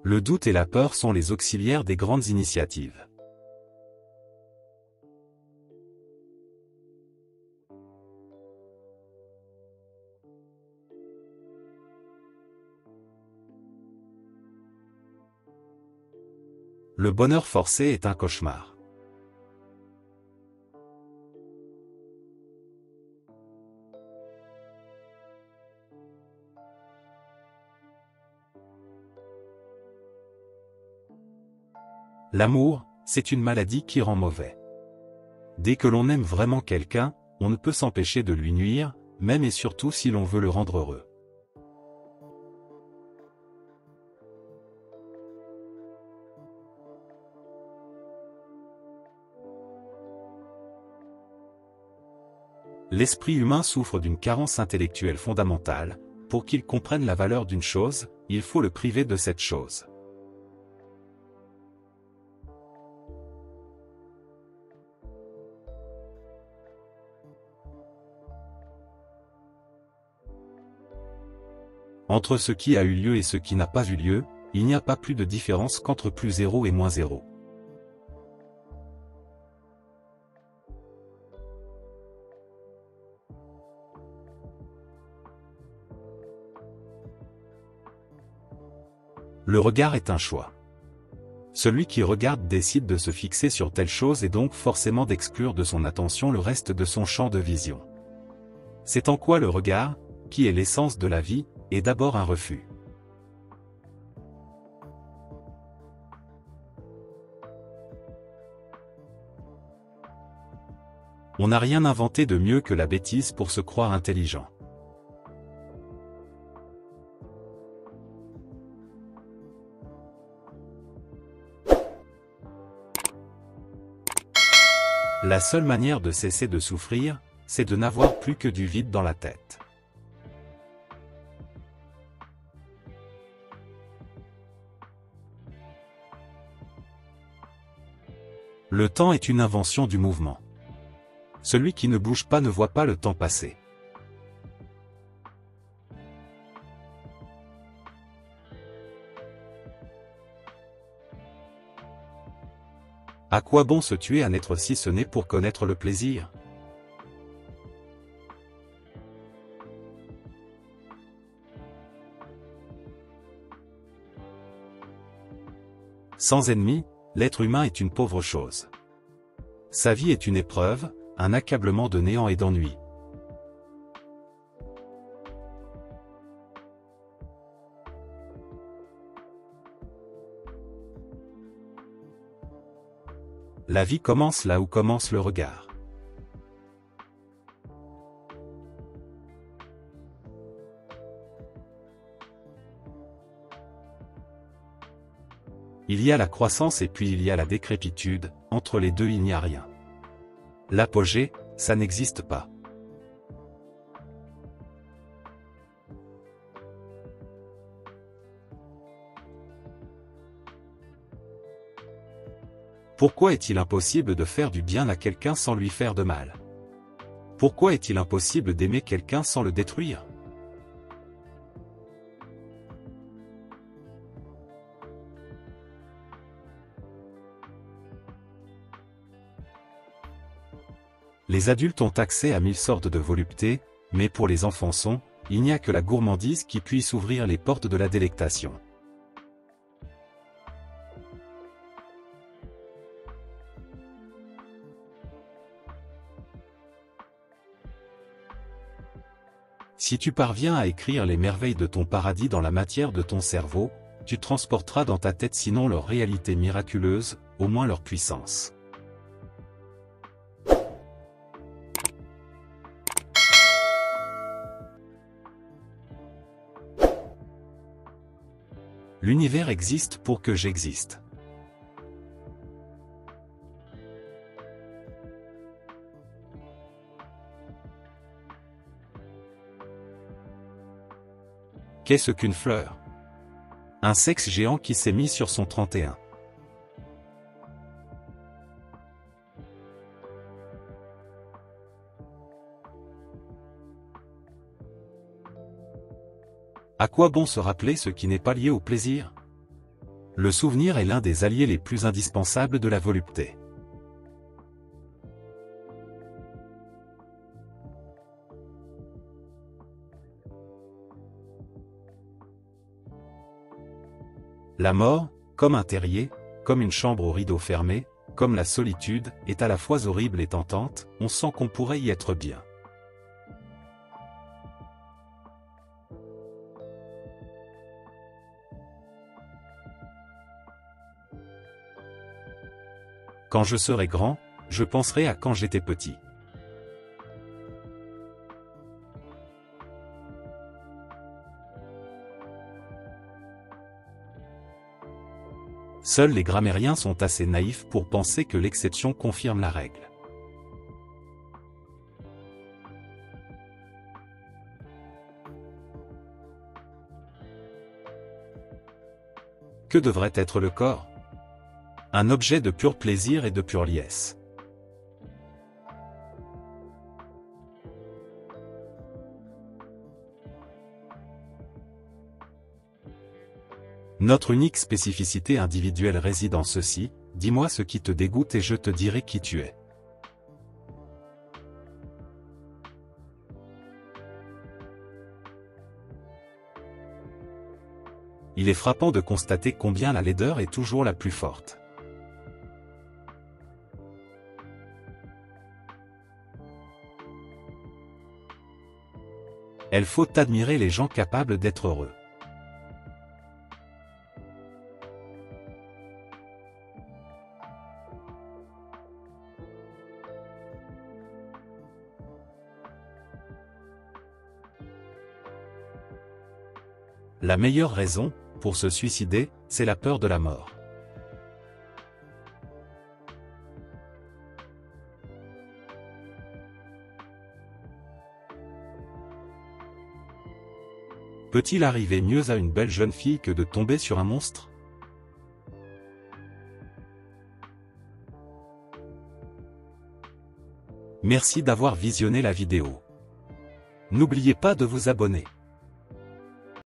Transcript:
Le doute et la peur sont les auxiliaires des grandes initiatives. Le bonheur forcé est un cauchemar. L'amour, c'est une maladie qui rend mauvais. Dès que l'on aime vraiment quelqu'un, on ne peut s'empêcher de lui nuire, même et surtout si l'on veut le rendre heureux. L'esprit humain souffre d'une carence intellectuelle fondamentale. Pour qu'il comprenne la valeur d'une chose, il faut le priver de cette chose. Entre ce qui a eu lieu et ce qui n'a pas eu lieu, il n'y a pas plus de différence qu'entre plus 0 et moins 0. Le regard est un choix. Celui qui regarde décide de se fixer sur telle chose et donc forcément d'exclure de son attention le reste de son champ de vision. C'est en quoi le regard, qui est l'essence de la vie, est d'abord un refus. On n'a rien inventé de mieux que la bêtise pour se croire intelligent. La seule manière de cesser de souffrir, c'est de n'avoir plus que du vide dans la tête. Le temps est une invention du mouvement. Celui qui ne bouge pas ne voit pas le temps passer. À quoi bon se tuer à naître si ce n'est pour connaître le plaisir? Sans ennemi, l'être humain est une pauvre chose. Sa vie est une épreuve, un accablement de néant et d'ennui. La vie commence là où commence le regard. Il y a la croissance et puis il y a la décrépitude, entre les deux il n'y a rien. L'apogée, ça n'existe pas. Pourquoi est-il impossible de faire du bien à quelqu'un sans lui faire de mal? Pourquoi est-il impossible d'aimer quelqu'un sans le détruire? Les adultes ont accès à 1000 sortes de voluptés, mais pour les enfants il n'y a que la gourmandise qui puisse ouvrir les portes de la délectation. Si tu parviens à écrire les merveilles de ton paradis dans la matière de ton cerveau, tu transporteras dans ta tête sinon leur réalité miraculeuse, au moins leur puissance. L'univers existe pour que j'existe. Qu'est-ce qu'une fleur? Un sexe géant qui s'est mis sur son 31. À quoi bon se rappeler ce qui n'est pas lié au plaisir? Le souvenir est l'un des alliés les plus indispensables de la volupté. La mort, comme un terrier, comme une chambre aux rideaux fermés, comme la solitude, est à la fois horrible et tentante, on sent qu'on pourrait y être bien. Quand je serai grand, je penserai à quand j'étais petit. Seuls les grammairiens sont assez naïfs pour penser que l'exception confirme la règle. Que devrait être le corps? Un objet de pur plaisir et de pure liesse. Notre unique spécificité individuelle réside en ceci: dis-moi ce qui te dégoûte et je te dirai qui tu es. Il est frappant de constater combien la laideur est toujours la plus forte. Il faut admirer les gens capables d'être heureux. La meilleure raison, pour se suicider, c'est la peur de la mort. Peut-il arriver mieux à une belle jeune fille que de tomber sur un monstre? Merci d'avoir visionné la vidéo. N'oubliez pas de vous abonner.